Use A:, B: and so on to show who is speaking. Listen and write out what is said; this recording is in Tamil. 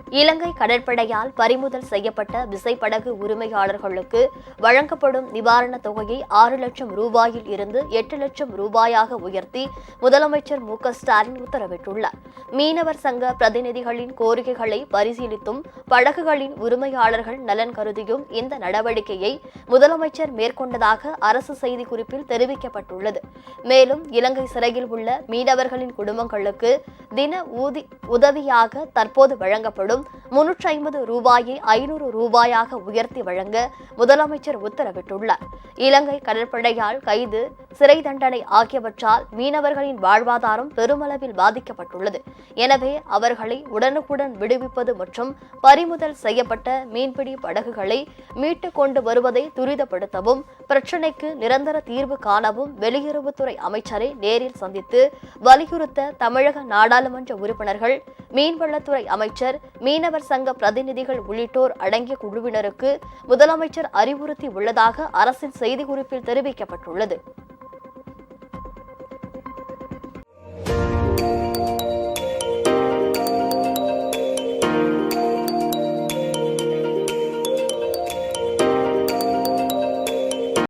A: இலங்கை கடற்படையால் பறிமுதல் செய்யப்பட்ட விசைப்படகு உரிமையாளர்களுக்கு வழங்கப்படும் நிவாரணத் தொகையை 6 லட்சம் ரூபாயில் இருந்து 8 லட்சம் ரூபாயாக உயர்த்தி முதலமைச்சர் மு.க.ஸ்டாலின் உத்தரவிட்டுள்ளார். மீனவர் சங்க பிரதிநிதிகளின் கோரிக்கைகளை பரிசீலித்தும் படகுகளின் உரிமையாளர்கள் நலன் கருதியும் இந்த நடவடிக்கையை முதலமைச்சர் மேற்கொண்டதாக அரசு செய்திக்குறிப்பில் தெரிவிக்கப்பட்டுள்ளது. மேலும் இலங்கை சிறையில் உள்ள மீனவர்களின் குடும்பங்களுக்கு தின உதவியாக தற்போது வழங்கப்படும் 350 ரூபாயை 500 ரூபாயாக உயர்த்தி வழங்க முதலமைச்சர் உத்தரவிட்டுள்ளார். இலங்கை கடற்படையால் கைது, சிறை தண்டனை ஆகியவற்றால் மீனவர்களின் வாழ்வாதாரம் பெருமளவில் பாதிக்கப்பட்டுள்ளது. எனவே அவர்களை உடனுக்குடன் விடுவிப்பது மற்றும் பறிமுதல் செய்யப்பட்ட மீன்பிடி படகுகளை மீட்டுக் கொண்டு வருவதை துரிதப்படுத்தவும், பிரச்சினைக்கு நிரந்தர தீர்வு காணவும் வெளியுறவுத்துறை அமைச்சரை நேரில் சந்தித்து வலியுறுத்த தமிழக நாடாளுமன்ற உறுப்பினர்கள், மீன்வளத்துறை அமைச்சர், மீனவர் சங்க பிரதிநிதிகள் உள்ளிட்டோர் அடங்கிய குழுவினருக்கு முதலமைச்சர் அறிவுறுத்தி உள்ளதாக அரசின் செய்திக்குறிப்பில் தெரிவிக்கப்பட்டுள்ளது.